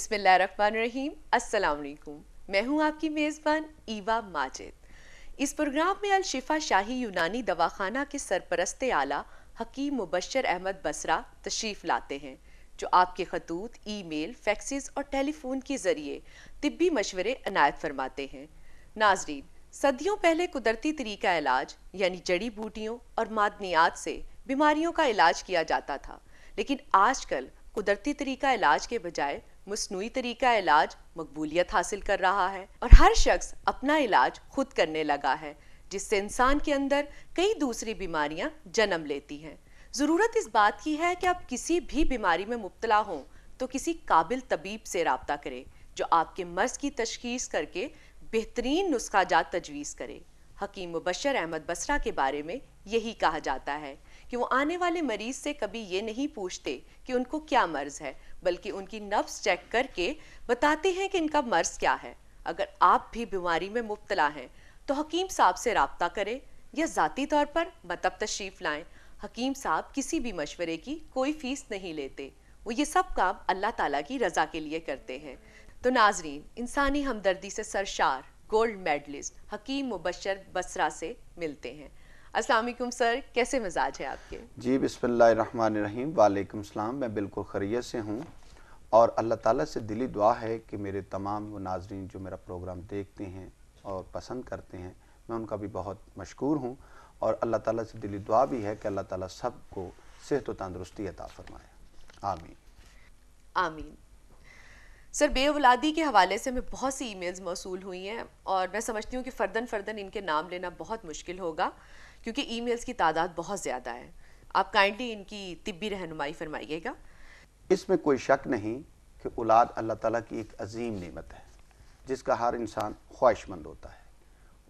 बिस्मिल्लाहिर्रहमानिर्रहीम। अस्सलाम वालेकुम। मैं हूं आपकी मेज़बान ईवा माजिद। इस प्रोग्राम में अल शिफा शाही यूनानी दवाखाना के सरपरस्त आला हकीम मुबश्शिर अहमद बसरा तशरीफ़ लाते हैं, जो आपके खतूत, ईमेल, फैक्सेस और टेलीफोन के ज़रिए तिब्बी मशवरे अनायत फरमाते हैं। नाजरीन, सदियों पहले कुदरती तरीका इलाज यानी जड़ी बूटियों और मादनियात से बीमारियों का इलाज किया जाता था, लेकिन आजकल कुदरती तरीका इलाज के बजाय मस्नूई तरीका इलाज मकबूलियत हासिल कर रहा है और हर शख्स अपना इलाज खुद करने लगा है, जिससे इंसान के अंदर कई दूसरी बीमारियां जन्म लेती हैं। ज़रूरत इस बात की है कि आप किसी भी बीमारी में मुब्तला हों तो किसी काबिल तबीब से रब्ता करें, जो आपके मर्ज की तशखीस करके बेहतरीन नुस्खा जात तजवीज़ करे। हकीम मुबश्शिर अहमद बसरा के बारे में यही कहा जाता है कि वो आने वाले मरीज से कभी ये नहीं पूछते कि उनको क्या मर्ज है, बल्कि उनकी नब्ज चेक करके बताते हैं कि इनका मर्ज क्या है। अगर आप भी बीमारी में मुब्तला हैं तो हकीम साहब से रब्ता करें या ज़ाती तौर पर मतब तशरीफ़ लाएं। हकीम साहब किसी भी मशवरे की कोई फ़ीस नहीं लेते, वो ये सब काम अल्लाह ताला की रज़ा के लिए करते हैं। तो नाजरीन, इंसानी हमदर्दी से सरशार गोल्ड मेडलिस्ट हकीम मुबश्शिर बसरा से मिलते हैं। अस्सलाम वालेकुम सर, कैसे मिजाज है आपके? जी बिस्मिल्लाहिर्रहमानिर्रहीम। वालेकुम सलाम। मैं बिल्कुल खैरियत से हूँ और अल्लाह ताला से दिली दुआ है कि मेरे तमाम नाज़रीन जो मेरा प्रोग्राम देखते हैं और पसंद करते हैं, मैं उनका भी बहुत मशकूर हूँ और अल्लाह ताला से दिली दुआ भी है कि अल्लाह ताला सबको सेहत व तंदुरुस्ती अता फरमाए। आमीन आमीन। सर, बेऔलादी के हवाले से हमें बहुत सी ईमेल्स मौसूल हुई हैं और मैं समझती हूँ कि फ़र्दन इनके नाम लेना बहुत मुश्किल होगा, क्योंकि ईमेल्स की तादाद बहुत ज़्यादा है। आप काइंडली इनकी तिब्बी रहनुमाई फरमाइएगा। इसमें कोई शक नहीं कि औलाद अल्लाह ताला की एक अजीम नेमत है, जिसका हर इंसान ख्वाहिशमंद होता है।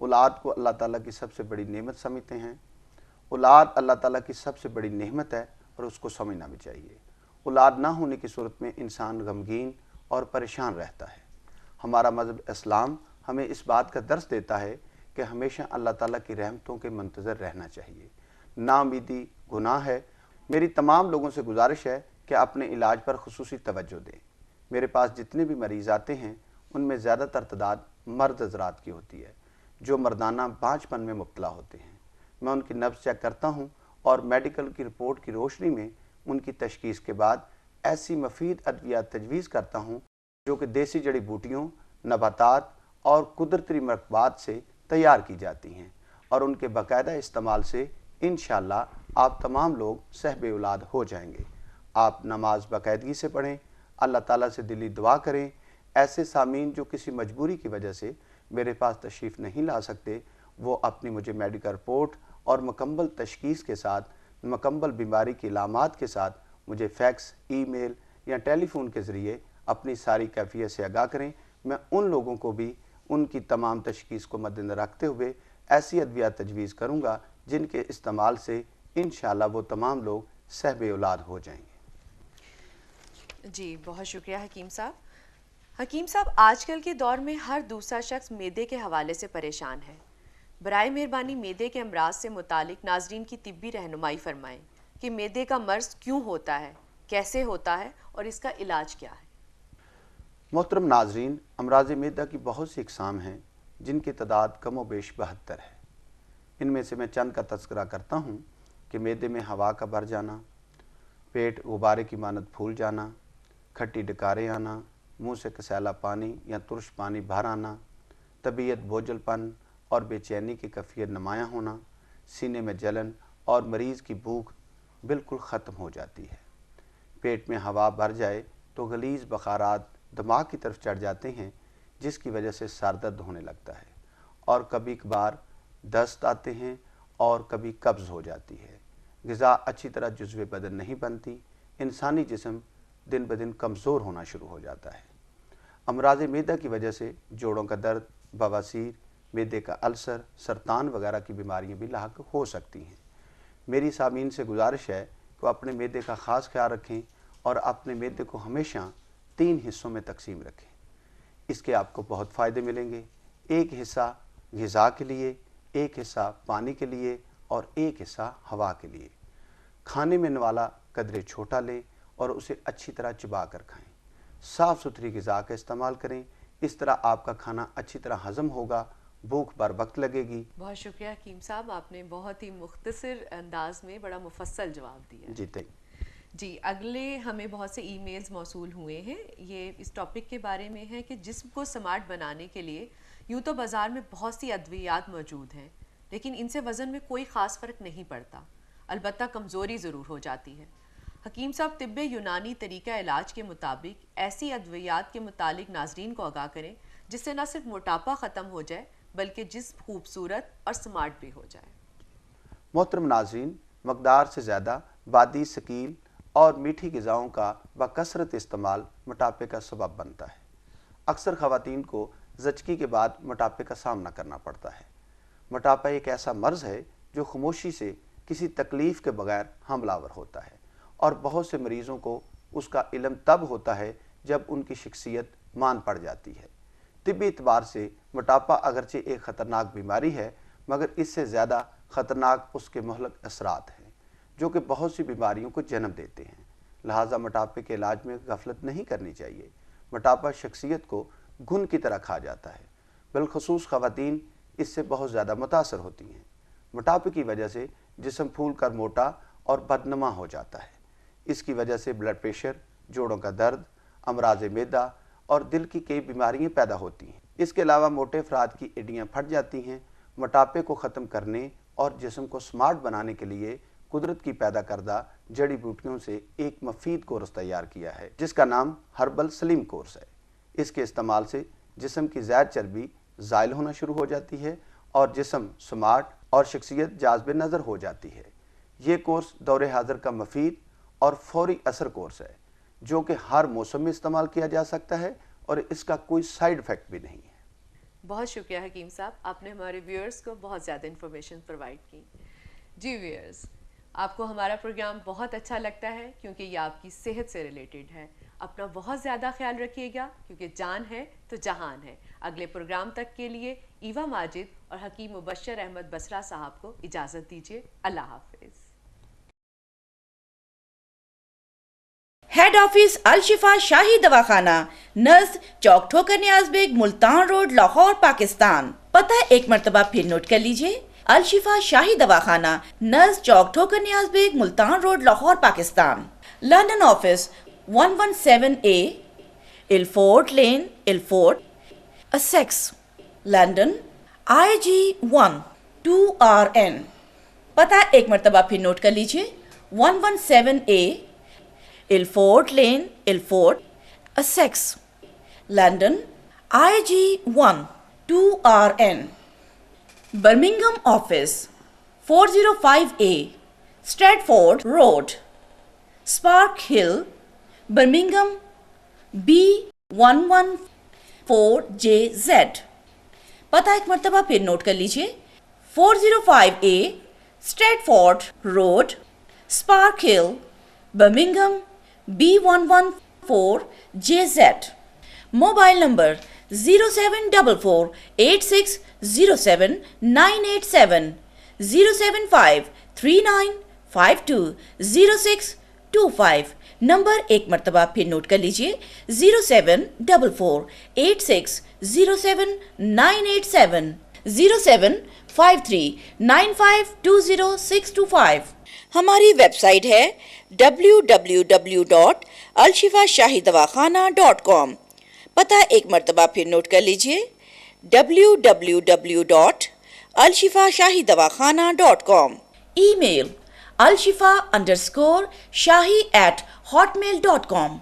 औलाद को अल्लाह ताला की सबसे बड़ी नेमत समझते हैं। औलाद अल्लाह ताला की सबसे बड़ी नेमत है और उसको समझना भी चाहिए। औलाद ना होने की सूरत में इंसान गमगीन और परेशान रहता है। हमारा मज़हब इस्लाम हमें इस बात का दर्स देता है कि हमेशा अल्लाह ताला की रहमतों के मंतज़र रहना चाहिए। नाउमीदी गुनाह है। मेरी तमाम लोगों से गुजारिश है कि अपने इलाज पर खुसूसी तवज्जो दें। मेरे पास जितने भी मरीज़ आते हैं उनमें ज़्यादातर तादाद मर्द हज़रात की होती है, जो मर्दाना बाँझपन में मुब्तला होते हैं। मैं उनकी नब्ज़ चेक करता हूँ और मेडिकल की रिपोर्ट की रोशनी में उनकी तशखीस के बाद ऐसी मफीद अद्वियात तजवीज़ करता हूँ जो कि देसी जड़ी बूटियों, नबातात और कुदरती मरकबात से तैयार की जाती हैं और उनके बाकायदा इस्तेमाल से इंशाअल्लाह आप तमाम लोग सहबे औलाद हो जाएंगे। आप नमाज बाकायदगी से पढ़ें, अल्लाह ताला से दिली दुआ करें। ऐसे सामीन जो किसी मजबूरी की वजह से मेरे पास तशरीफ़ नहीं ला सकते, वो अपनी मुझे मेडिकल रिपोर्ट और मुकम्मल तशखीस के साथ, मुकम्मल बीमारी की अलामात के साथ मुझे फैक्स, ईमेल या टेलीफोन के ज़रिए अपनी सारी कैफियत से आगाह करें। मैं उन लोगों को भी उनकी तमाम तशखीस को मद्देनज़र रखते हुए ऐसी अद्वियात तजवीज़ करूँगा जिनके इस्तेमाल से इंशाअल्लाह वो तमाम लोग सहबे औलाद हो जाएंगे। जी, बहुत शुक्रिया हकीम साहब। हकीम साहब, आजकल के दौर में हर दूसरा शख्स मैदे के हवाले से परेशान है। बराए मेहरबानी मैदे के अमराज से मुतालिक नाजरीन की तिब्बी रहनुमाई फरमाएं कि मैदे का मर्ज क्यों होता है, कैसे होता है और इसका इलाज क्या है। मोहतरम नाजरीन, अमराज मैदा की बहुत सी इकसाम हैं जिनकी तादाद कम व बेश 72 है। इनमें से मैं चंद का तज़किरा करता हूँ कि मैदे में हवा का भर जाना, पेट गुब्बारे की मानद फूल जाना, खट्टी डकारें आना, मुंह से कसैला पानी या तुरश पानी बाहर आना, तबीयत बोझलपन और बेचैनी की कैफियत नुमायाँ होना, सीने में जलन और मरीज़ की भूख बिल्कुल ख़त्म हो जाती है। पेट में हवा भर जाए तो गलीज़ बखारात दिमाग की तरफ चढ़ जाते हैं, जिसकी वजह से सर दर्द होने लगता है और कभी कभार दस्त आते हैं और कभी कब्ज़ हो जाती है। ग़िज़ा अच्छी तरह जुज़्वे बदन नहीं बनती, इंसानी जिस्म दिन ब दिन कमज़ोर होना शुरू हो जाता है। अमराज़ मैदा की वजह से जोड़ों का दर्द, बवासीर, मैदे का अल्सर, सरतान वगैरह की बीमारियां भी लाहक हो सकती हैं। मेरी सामीन से गुजारिश है कि वो अपने मैदे का ख़ास ख्याल रखें और अपने मैदे को हमेशा 3 हिस्सों में तकसीम रखें। इसके आपको बहुत फ़ायदे मिलेंगे। एक हिस्सा ग़िज़ा के लिए, एक हिस्सा पानी के लिए और एक हिस्सा हवा के लिए। खाने में वाला कदरे छोटा लें और उसे अच्छी तरह चबा कर खाएँ। صاف ستھری غذا کا استعمال کریں، اس طرح آپ کا کھانا اچھی طرح ہضم ہوگا، بھوک بر وقت لگے گی۔ بہت شکریہ حکیم صاحب، آپ نے بہت ہی مختصر انداز میں بڑا مفصل جواب دیا۔ جی اگلے ہمیں بہت سے ای میلز موصول ہوئے ہیں، یہ اس ٹاپک کے بارے میں ہے کہ جسم کو سمارٹ بنانے کے لیے یوں تو بازار میں بہت سی ادویات موجود ہیں، لیکن ان سے وزن میں کوئی خاص فرق نہیں پڑتا، البتہ کمزوری ضرور ہو جاتی ہے۔ حکیم صاحب طب یونانی طریقہ علاج کے مطابق ایسی ادویات کے متعلق ناظرین کو آگاہ کریں جس سے نہ صرف موٹاپا ختم ہو جائے بلکہ جسم خوبصورت اور سمارٹ بھی ہو جائے۔ محترم ناظرین، مقدار سے زیادہ بادی، ثقیل اور میٹھی غذاؤں کا بکثرت استعمال موٹاپے کا سبب بنتا ہے۔ اکثر خواتین کو زچگی کے بعد موٹاپے کا سامنا کرنا پڑتا ہے۔ موٹاپا ایک ایسا مرض ہے جو خاموشی سے کسی تکلیف کے بغیر حملہ آور ہوتا ہے، اور بہت سے مریضوں کو اس کا علم تب ہوتا ہے جب ان کی شخصیت مان پڑ جاتی ہے۔ طبی اعتبار سے موٹاپا اگرچہ ایک خطرناک بیماری ہے، مگر اس سے زیادہ خطرناک اس کے مہلک اثرات ہیں جو کہ بہت سی بیماریوں کو جنم دیتے ہیں۔ لہٰذا موٹاپے کے علاج میں غفلت نہیں کرنی چاہیے۔ موٹاپا شخصیت کو گھن کی طرح کھا جاتا ہے، بالخصوص خواتین اس سے بہت زیادہ متاثر ہوتی ہیں۔ موٹاپے کی وجہ سے جسم پھول کر موٹا اور بدنما ہو جاتا ہے۔ اس کی وجہ سے بلڈ پریشر، جوڑوں کا درد، امراض معدہ اور دل کی کئی بیماریاں پیدا ہوتی ہیں۔ اس کے علاوہ موٹے افراد کی ہڈیاں پھٹ جاتی ہیں۔ موٹاپے کو ختم کرنے اور جسم کو سمارٹ بنانے کے لیے قدرت کی پیدا کردہ جڑی بوٹیوں سے ایک مفید کورس تیار کیا ہے جس کا نام ہربل سلیم کورس ہے۔ اس کے استعمال سے جسم کی زائد چربی زائل ہونا شروع ہو جاتی ہے اور جسم سمارٹ اور شخصیت جاذب نظر ہو جاتی ہے۔ یہ کورس دور حاضر کا مفید اور فوری اثر کورس ہے جو کہ ہر موسم میں استعمال کیا جا سکتا ہے اور اس کا کوئی سائیڈ افیکٹ بھی نہیں ہے۔ بہت شکریہ حکیم صاحب، آپ نے ہمارے ویورز کو بہت زیادہ انفارمیشن پرووائڈ کی۔ جی ویورز، آپ کو ہمارا پروگرام بہت اچھا لگتا ہے کیونکہ یہ آپ کی صحت سے ریلیٹڈ ہے۔ اپنا بہت زیادہ خیال رکھیے گا کیونکہ جان ہے تو جہان ہے۔ اگلے پروگرام تک کے لیے ایوا ماجد اور حکیم مبشر احمد بصرہ صاحب کو اجازت دیجیے۔ اللہ حافظ۔ ہیڈ آفس الشفا شاہی دواخانہ، نزد چوک ٹھوکر نیاز بیگ، ملتان روڈ، لاہور، پاکستان۔ پتہ ایک مرتبہ پھر نوٹ کر لیجئے، الشفا شاہی دواخانہ، نزد چوک Thokar Niaz Baig, Multan road, Lahore, Pakistan. London office 117A Ilford lane, Ilford, Essex, London, IG1 2RN۔ پتہ ایک مرتبہ پھر نوٹ کر لیجئے، 117A Ilford lane, Ilford, Essex, London, IG1 2RN۔ Birmingham office 405A Stratford road, Sparkhill, Birmingham, B114JZ۔ پتہ ایک مرتبہ پھر نوٹ کر لیجئے، 405A Stratford road, Sparkhill, Birmingham, B114JZ۔ Mobile number 07448607987 07539520625۔ نمبر ایک مرتبہ پھر نوٹ کر لیجئے، 07446007987 07539520625۔ ہماری ویب سائٹ ہے www.alshifashahidawakhanah.com۔ پتہ ایک مرتبہ پھر نوٹ کر لیجئے، www.alshifashahidawakhanah.com۔ ای میل alshifa_shahi@hotmail.com۔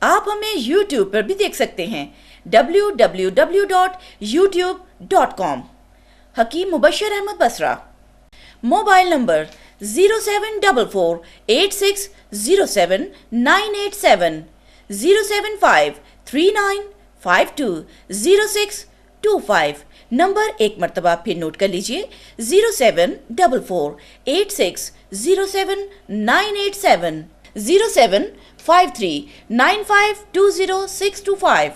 آپ ہمیں یوٹیوب پر بھی دیکھ سکتے ہیں، www.youtube.com۔ حکیم مبشر احمد بصرہ۔ Mobile number 07486070987 07539520625۔ نمبر ایک مرتبہ پھر نوٹ کر لیجئے، 07486070987 07539520625۔